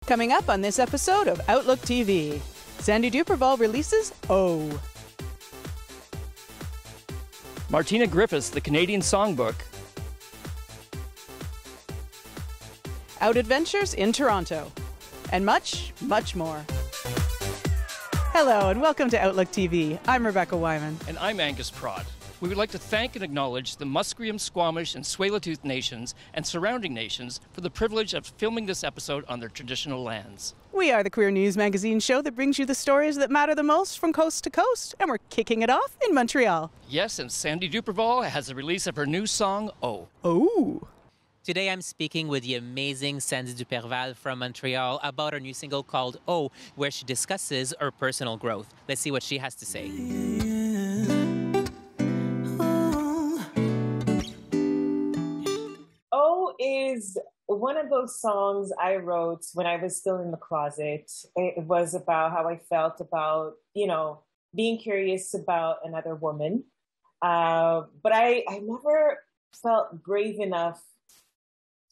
Coming up on this episode of Outlook TV, Sandy Duperval releases Oh. Martina Griffiths, the Canadian Songbook. Out Adventures in Toronto. And much, much more. Hello and welcome to Outlook TV. I'm Rebecca Wyman. And I'm Angus Prott. We would like to thank and acknowledge the Musqueam, Squamish, and Tsleil-Waututh nations and surrounding nations for the privilege of filming this episode on their traditional lands. We are the queer news magazine show that brings you the stories that matter the most from coast to coast, and we're kicking it off in Montreal. Yes, and Sandy Duperval has the release of her new song, Oh. Oh. Today I'm speaking with the amazing Sandy Duperval from Montreal about her new single called Oh, where she discusses her personal growth. Let's see what she has to say. Oh is one of those songs I wrote when I was still in the closet. It was about how I felt about, being curious about another woman. But I never felt brave enough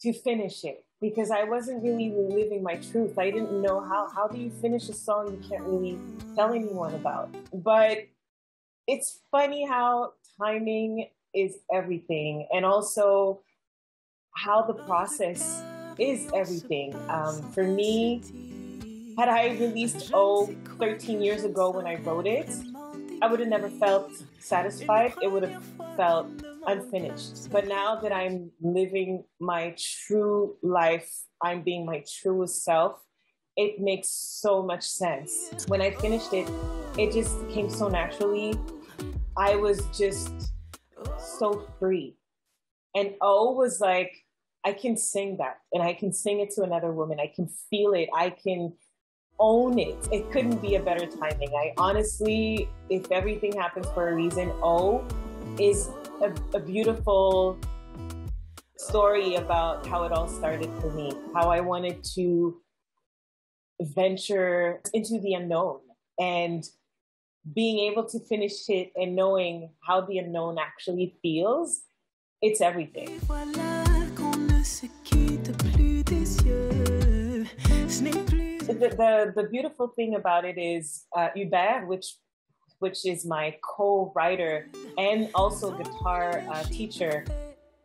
to finish it because I wasn't really living my truth. I didn't know how do you finish a song you can't really tell anyone about. But it's funny how timing is everything, and also how the process is everything. For me, had I released Oh 13 years ago when I wrote it, I would have never felt satisfied. It would have felt unfinished. But now that I'm living my true life, I'm being my truest self, it makes so much sense. When I finished it, it just came so naturally. I was just so free. And Oh was like, I can sing that, and I can sing it to another woman. I can feel it. I can own it. It couldn't be a better timing. I honestly, if everything happens for a reason, Oh is a beautiful story about how it all started for me, how I wanted to venture into the unknown, and being able to finish it and knowing how the unknown actually feels, it's everything. The beautiful thing about it is Hubert, which is my co-writer and also guitar teacher,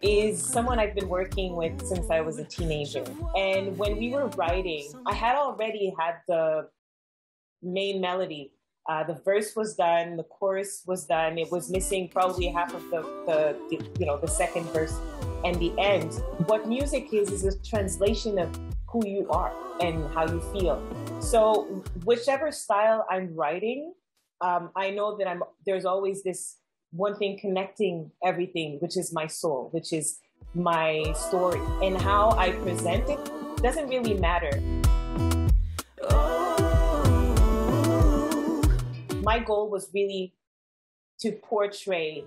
is someone I've been working with since I was a teenager. And when we were writing, I had already had the main melody. The verse was done, the chorus was done. It was missing probably half of the second verse and the end. What music is a translation of who you are and how you feel. So whichever style I'm writing, I know that there's always this one thing connecting everything, which is my soul, which is my story. And how I present it doesn't really matter. My goal was really to portray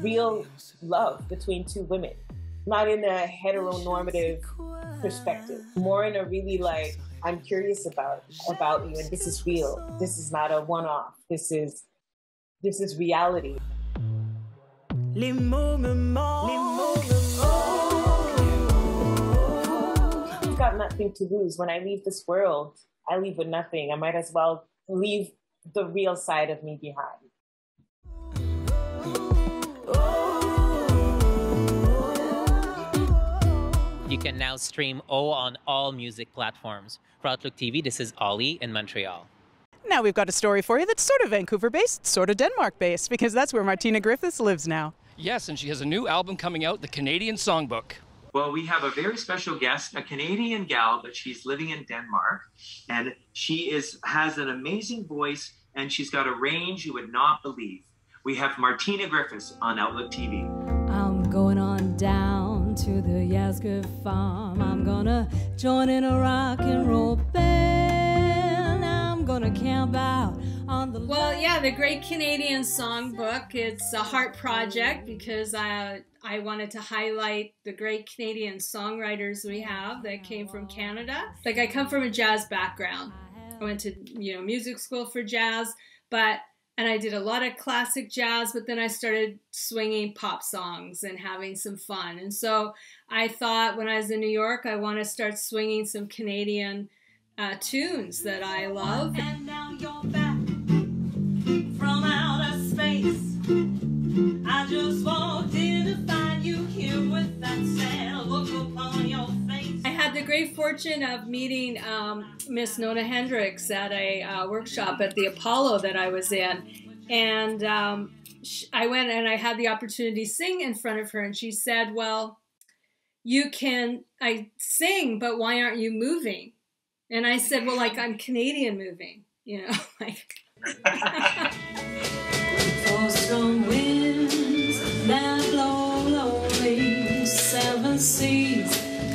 real love between two women, not in a heteronormative perspective, more in a really like, I'm curious about you, and this is real. This is not a one-off. This is reality. I've got nothing to lose. When I leave this world, I leave with nothing. I might as well leave the real side of me behind. You can now stream Oh on all music platforms. For Outlook TV, this is Ollie in Montreal. Now we've got a story for you that's sort of Vancouver-based, sort of Denmark-based, because that's where Martina Griffiths lives now. Yes, and she has a new album coming out, the Canadian Songbook. Well, we have a very special guest, a Canadian gal, but she's living in Denmark, and she has an amazing voice, and she's got a range you would not believe. We have Martina Griffiths on Outlook TV. I'm going on down to the Yasgur farm. I'm gonna join in a rock and roll band. I'm gonna camp out on the... Well, yeah, the Great Canadian Songbook. It's a heart project because I wanted to highlight the great Canadian songwriters we have that came from Canada. Like, I come from a jazz background. I went to, music school for jazz, but And I did a lot of classic jazz, but then I started swinging pop songs and having some fun. And so I thought when I was in New York, I want to start swinging some Canadian tunes that I love. And now you're back from outer space. I just walked in to find you here with that sad look upon your face. I had the great fortune of meeting Miss Nona Hendricks at a workshop at the Apollo that I was in. And I went and I had the opportunity to sing in front of her. And she said, well, I sing, but why aren't you moving? And I said, well, like I'm Canadian moving, you know, like. For strong winds that blow lonely, 7 seas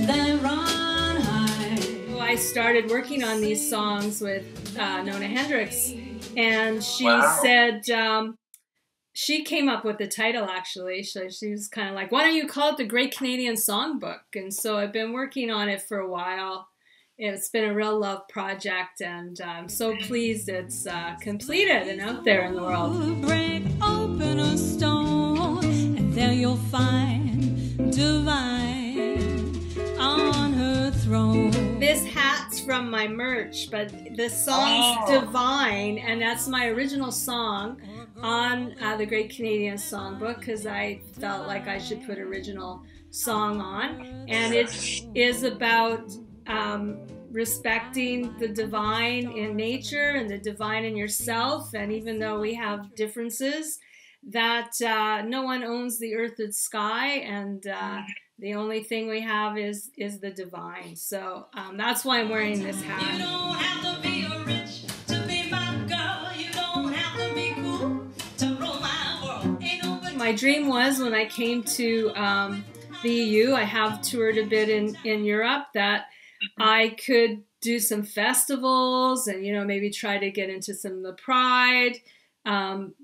that run high. I started working on these songs with Nona Hendricks, and she said, she came up with the title actually. She was kind of like, why don't you call it the Great Canadian Songbook? And so I've been working on it for a while. It's been a real love project, and I'm so pleased it's completed and out there in the world. Break open a stone, and there you'll find divine on her throne. This hat's from my merch, but the song's Divine, and that's my original song on the Great Canadian Songbook, because I felt like I should put original song on, and it is about respecting the divine in nature and the divine in yourself. And even though we have differences, that no one owns the earth and sky, and the only thing we have is the divine. So that's why I'm wearing this hat. You don't have to be rich to be my girl. You don't have to be cool to rule my world. Ain't nobody. My dream was when I came to the EU, I have toured a bit in Europe, that I could do some festivals and, you know, maybe try to get into some of the Pride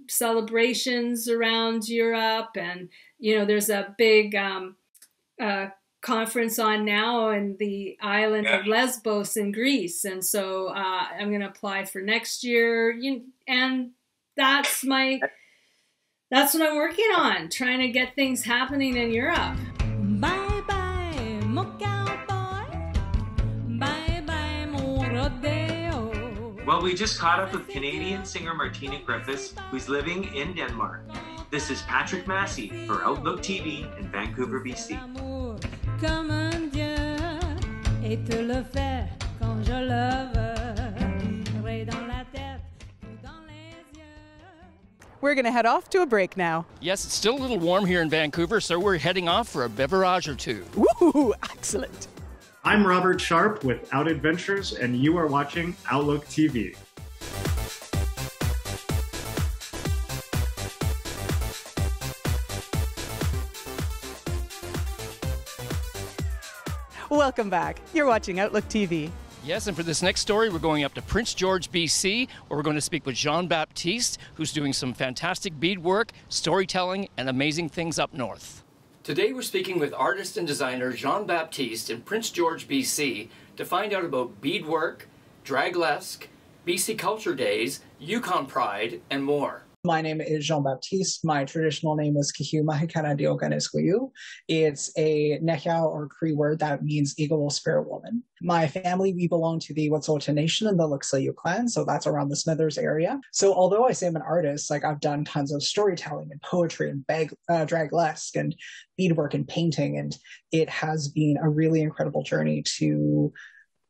celebrations around Europe. And, you know, there's a big conference on now in the island of Lesbos in Greece. And so I'm going to apply for next year. And that's what I'm working on, trying to get things happening in Europe. Bye bye, mon cowboy. Bye bye, mon rodeo. Well, we just caught up with Canadian singer Martina Griffiths, who's living in Denmark. This is Patrick Massey for OutLook TV in Vancouver, BC. Comme un dieu, et te le faire quand je le veux. Ré dans la tête, dans les yeux. We're going to head off to a break now. Yes, it's still a little warm here in Vancouver, so we're heading off for a beverage or two. Woo! Excellent. I'm Robert Sharp with Out Adventures, and you are watching OutLook TV. Welcome back. You're watching OutLook TV. Yes, and for this next story, we're going up to Prince George, BC, where we're going to speak with Jean-Baptiste, who's doing some fantastic beadwork, storytelling, and amazing things up north. Today, we're speaking with artist and designer Jean-Baptiste in Prince George, BC, to find out about beadwork, draglesque, BC Culture Days, Yukon Pride, and more. My name is Jean-Baptiste. My traditional name is Kahumahikanadeoganeskuyu. It's a Nehiao or Cree word that means eagle spirit woman. My family, we belong to the Wet'suwet'en Nation and the Luksayu clan, so that's around the Smithers area. So although I say I'm an artist, like I've done tons of storytelling and poetry and draglesque and beadwork and painting, and it has been a really incredible journey to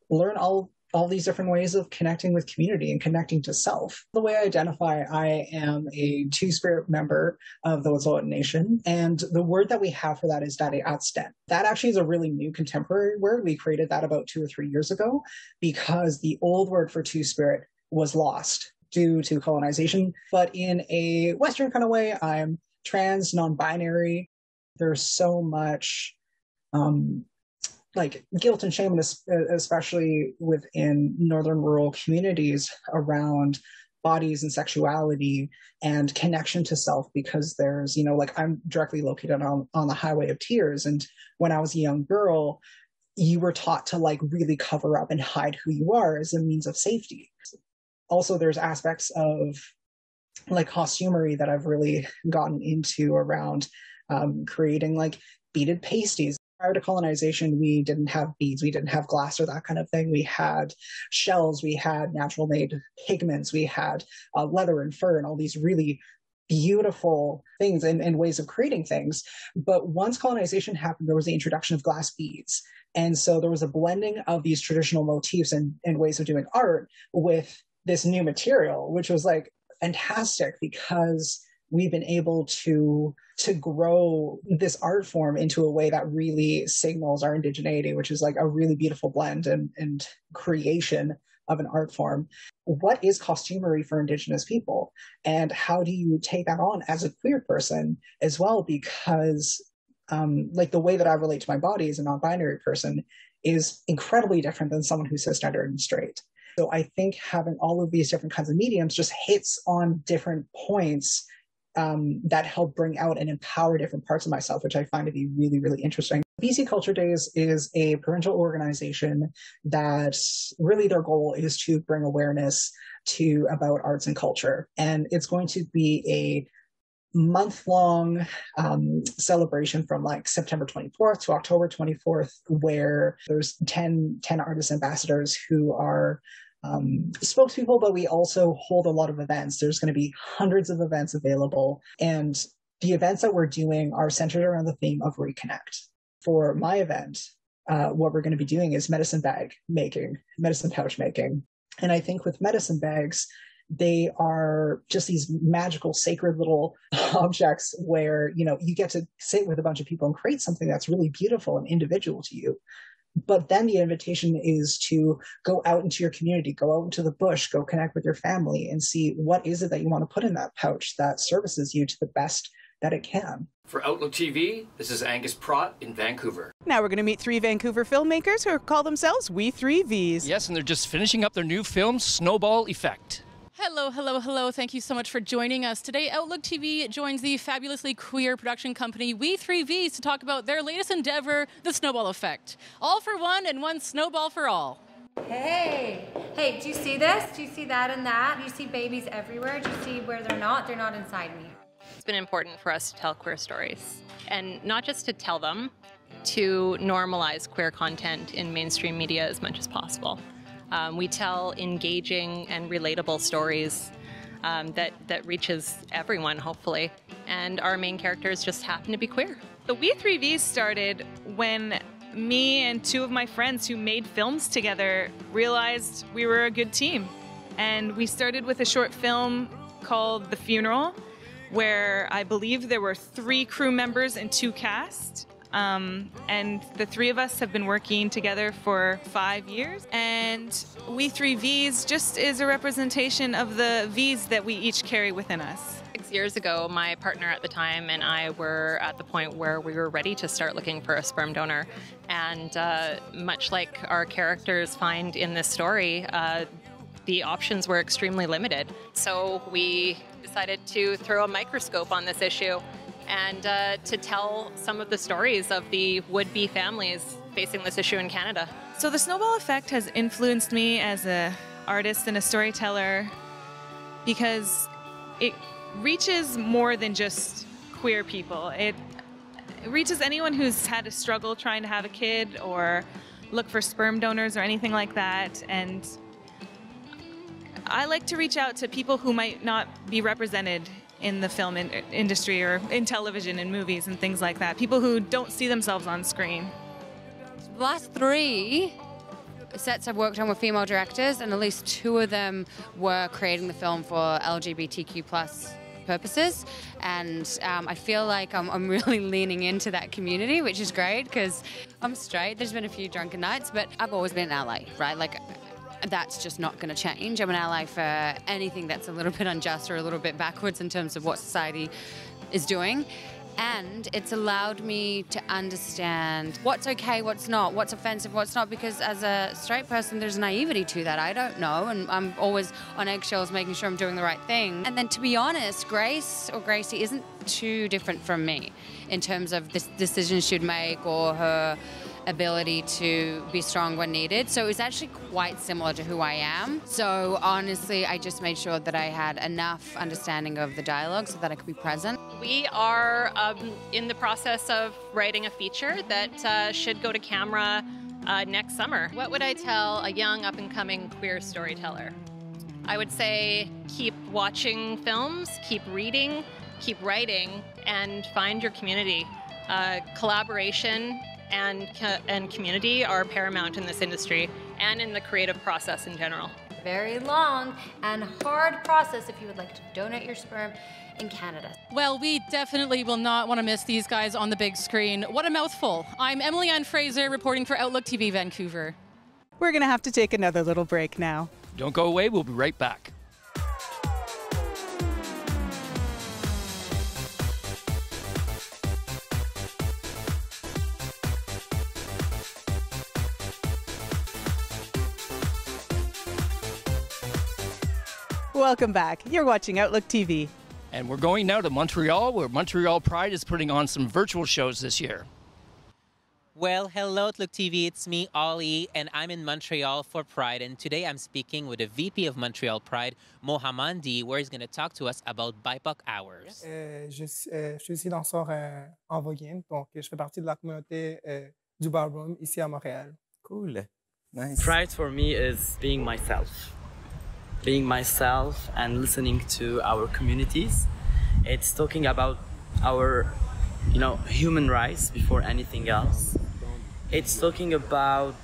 learn all these different ways of connecting with community and connecting to self. The way I identify, I am a Two-Spirit member of the Wet'suwet'en Nation, and the word that we have for that is Dade Atsten. That actually is a really new contemporary word. We created that about 2 or 3 years ago because the old word for Two-Spirit was lost due to colonization. But in a Western kind of way, I'm trans, non-binary. There's so much like guilt and shame, especially within northern rural communities around bodies and sexuality and connection to self, because there's, you know, like I'm directly located on the Highway of Tears. And when I was a young girl, you were taught to like really cover up and hide who you are as a means of safety. Also, there's aspects of like costumery that I've really gotten into around creating like beaded pasties. Prior to colonization, we didn't have beads, we didn't have glass or that kind of thing. We had shells, we had natural made pigments, we had leather and fur and all these really beautiful things and ways of creating things. But once colonization happened, there was the introduction of glass beads. And so there was a blending of these traditional motifs and ways of doing art with this new material, which was like fantastic because we've been able to grow this art form into a way that really signals our indigeneity, which is like a really beautiful blend and creation of an art form. What is costumery for Indigenous people? And how do you take that on as a queer person as well? Because like the way that I relate to my body as a non-binary person is incredibly different than someone who's cisgender and straight. So I think having all of these different kinds of mediums just hits on different points that help bring out and empower different parts of myself, which I find to be really, really interesting. BC Culture Days is a provincial organization that really their goal is to bring awareness to about arts and culture. And it's going to be a month-long celebration from like September 24th to October 24th, where there's 10 artist ambassadors who are spokespeople, but we also hold a lot of events. There's going to be hundreds of events available. And the events that we're doing are centered around the theme of reconnect. For my event, what we're going to be doing is medicine bag making, medicine pouch making. And I think with medicine bags, they are just these magical, sacred little objects where, you know, you get to sit with a bunch of people and create something that's really beautiful and individual to you. But then the invitation is to go out into your community, go out into the bush, go connect with your family and see what is it that you want to put in that pouch that services you to the best that it can. For Outlook TV, this is Angus Prott in Vancouver. Now we're going to meet 3 Vancouver filmmakers who call themselves We 3 Vees. Yes, and they're just finishing up their new film, Snowball Effect. Hello, hello, hello. Thank you so much for joining us. Today, Outlook TV joins the fabulously queer production company We 3 Vees to talk about their latest endeavor, The Snowball Effect. All for one and one snowball for all. Hey, do you see this? Do you see that and that? Do you see babies everywhere? Do you see where they're not? They're not inside me. It's been important for us to tell queer stories, and not just to tell them, to normalize queer content in mainstream media as much as possible. We tell engaging and relatable stories that reaches everyone, hopefully, and our main characters just happen to be queer. The We 3 Vees started when me and 2 of my friends who made films together realized we were a good team. And we started with a short film called The Funeral, where I believe there were 3 crew members and 2 cast. And the 3 of us have been working together for 5 years. And We 3 Vees just is a representation of the V's that we each carry within us. 6 years ago, my partner at the time and I were at the point where we were ready to start looking for a sperm donor. And much like our characters find in this story, the options were extremely limited. So we decided to throw a microscope on this issue and to tell some of the stories of the would-be families facing this issue in Canada. So the Snowball Effect has influenced me as an artist and a storyteller because it reaches more than just queer people. It reaches anyone who's had a struggle trying to have a kid or look for sperm donors or anything like that. And I like to reach out to people who might not be represented in the film industry or in television and movies and things like that. People who don't see themselves on screen. The last 3 sets I've worked on with female directors, and at least 2 of them were creating the film for LGBTQ+ purposes. And I feel like I'm really leaning into that community, which is great because I'm straight. There's been a few drunken nights, but I've always been an ally, right? Like, that's just not going to change. I'm an ally for anything that's a little bit unjust or a little bit backwards in terms of what society is doing. And it's allowed me to understand what's okay, what's not, what's offensive, what's not, because as a straight person, there's naivety to that. I don't know, and I'm always on eggshells making sure I'm doing the right thing. And then to be honest, Grace or Gracie isn't too different from me in terms of the decisions she'd make or her ability to be strong when needed. So it was actually quite similar to who I am. So honestly, I just made sure that I had enough understanding of the dialogue so that I could be present. We are in the process of writing a feature that should go to camera next summer. What would I tell a young up-and-coming queer storyteller? I would say keep watching films, keep reading, keep writing, and find your community. Collaboration and community are paramount in this industry and in the creative process in general. Very long and hard process if you would like to donate your sperm in Canada. Well, we definitely will not want to miss these guys on the big screen. What a mouthful. I'm Emily Ann Fraser reporting for Outlook TV Vancouver. We're going to have to take another little break now. Don't go away, we'll be right back. Welcome back. You're watching Outlook TV. And we're going now to Montreal, where Montreal Pride is putting on some virtual shows this year. Well, hello, Outlook TV. It's me, Ollie, and I'm in Montreal for Pride. And today I'm speaking with the VP of Montreal Pride, Mohamandi, where he's going to talk to us about BIPOC Hours. Je suis aussi danseur en voguing, donc je fais partie de la communauté du ballroom ici à Montréal. Cool. Nice. Pride for me is being myself. Being myself and listening to our communities. It's talking about our, human rights before anything else. It's talking about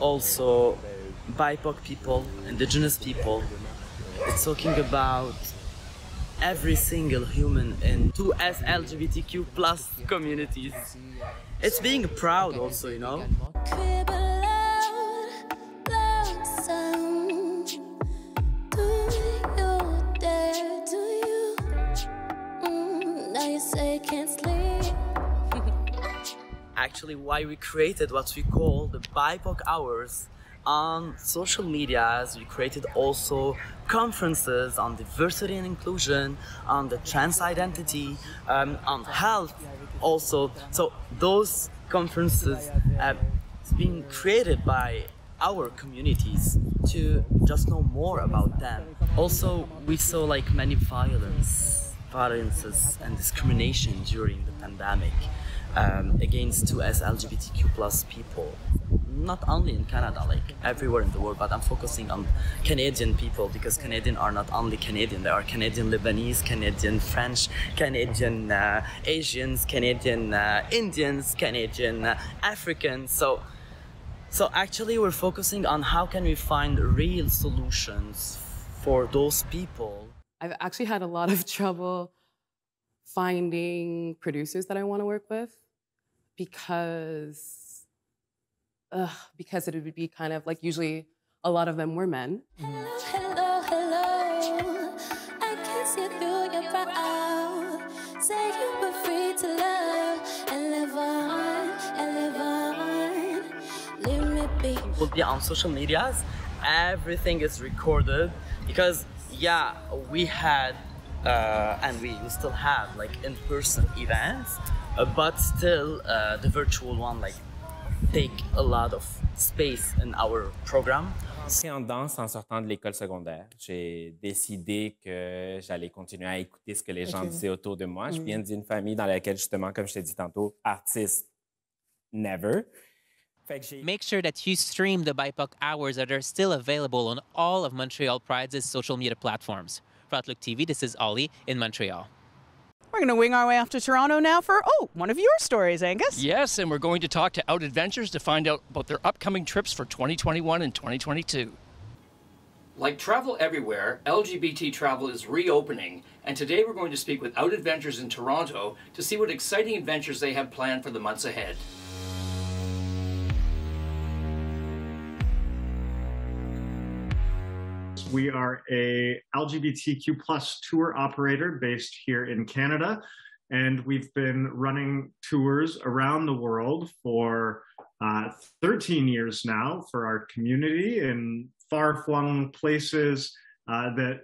also BIPOC people, indigenous people. It's talking about every single human in 2S LGBTQ plus communities. It's being proud also, Actually, why we created what we call the BIPOC Hours on social media. We created also conferences on diversity and inclusion, on the trans identity, on health also. So those conferences have been created by our communities to just know more about them. Also, we saw many violences and discrimination during the pandemic against 2S LGBTQ plus people. Not only in Canada, everywhere in the world, but I'm focusing on Canadian people because Canadians are not only Canadian, they are Canadian Lebanese, Canadian French, Canadian Asians, Canadian Indians, Canadian Africans. So actually we're focusing on how can we find real solutions for those people. I've actually had a lot of trouble finding producers that I want to work with because it would be kind of usually a lot of them were men. Hello, I can see through your brow. Say you were free to love and live on. Leave me be. We'll be on social medias. Everything is recorded because we had and we still have in-person events, but still the virtual one take a lot of space in our program. Entré en danse en sortant de l'école secondaire. J'ai décidé que j'allais continuer à écouter ce que les gens disaient autour de moi. Je viens d'une famille dans laquelle, justement, comme je t'ai dit tantôt, artiste, never. Make sure that you stream the BIPOC Hours that are still available on all of Montreal Pride's social media platforms. For Outlook TV, this is Ollie in Montreal. We're going to wing our way off to Toronto now for, one of your stories, Angus. Yes, and we're going to talk to Out Adventures to find out about their upcoming trips for 2021 and 2022. Like travel everywhere, LGBT travel is reopening, and today we're going to speak with Out Adventures in Toronto to see what exciting adventures they have planned for the months ahead. We are a LGBTQ plus tour operator based here in Canada, and we've been running tours around the world for 13 years now for our community in far-flung places that,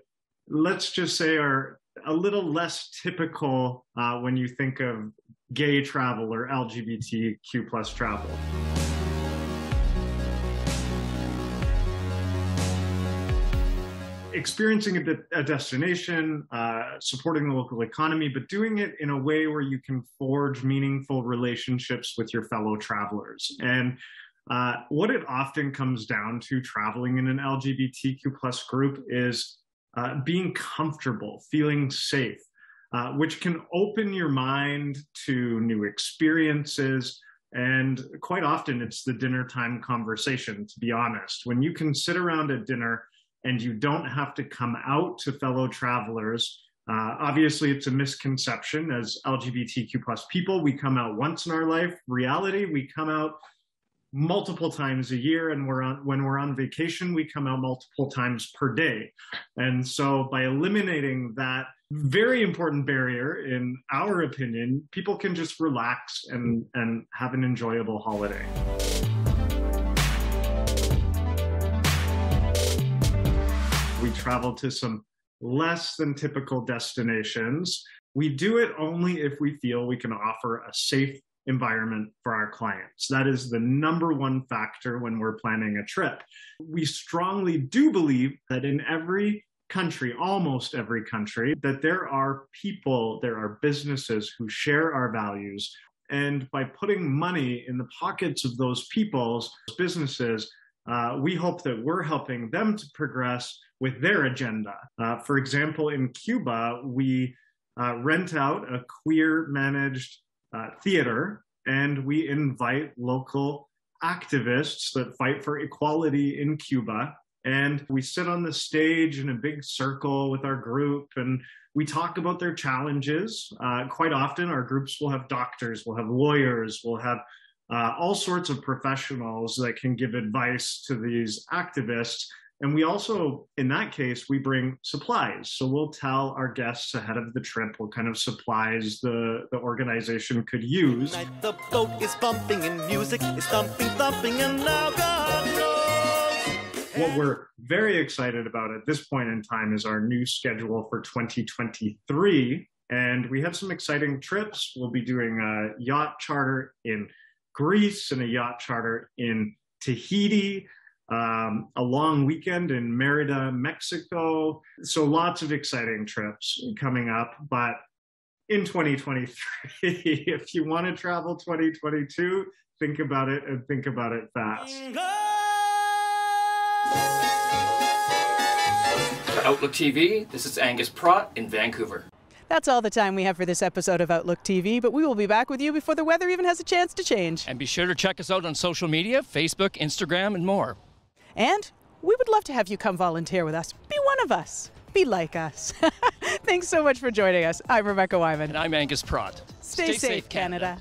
let's just say, are a little less typical when you think of gay travel or LGBTQ plus travel. experiencing a destination, supporting the local economy, but doing it in a way where you can forge meaningful relationships with your fellow travelers. And what it often comes down to traveling in an LGBTQ plus group is being comfortable, feeling safe, which can open your mind to new experiences. And quite often it's the dinner time conversation, to be honest. When you can sit around at dinner and you don't have to come out to fellow travelers, obviously it's a misconception. As LGBTQ plus people, we come out once in our life. Reality, we come out multiple times a year, and when we're on vacation, we come out multiple times per day. And so by eliminating that very important barrier, in our opinion, people can just relax and have an enjoyable holiday. We travel to some less than typical destinations. We do it only if we feel we can offer a safe environment for our clients. That is the number one factor when we're planning a trip. We strongly do believe that in every country, almost every country, that there are people, there are businesses who share our values. And by putting money in the pockets of those people's businesses, we hope that we're helping them to progress with their agenda. For example, in Cuba, we rent out a queer-managed theater, and we invite local activists that fight for equality in Cuba. And we sit on the stage in a big circle with our group, and we talk about their challenges. Quite often, our groups will have doctors, we'll have lawyers, we'll have all sorts of professionals that can give advice to these activists. And we also, in that case, we bring supplies. So we'll tell our guests ahead of the trip what kind of supplies the organization could use. Tonight the boat is bumping and music is thumping, thumping, and now God knows. What we're very excited about at this point in time is our new schedule for 2023. And we have some exciting trips. We'll be doing a yacht charter in Greece and a yacht charter in Tahiti. A long weekend in Merida, Mexico. So lots of exciting trips coming up. But in 2023, if you want to travel 2022, think about it and think about it fast. For Outlook TV, this is Angus Pratt in Vancouver. That's all the time we have for this episode of Outlook TV, but we will be back with you before the weather even has a chance to change. And be sure to check us out on social media, Facebook, Instagram, and more. And we would love to have you come volunteer with us. Be one of us. Be like us. Thanks so much for joining us. I'm Rebecca Wyman. And I'm Angus Pratt. Stay safe, Canada.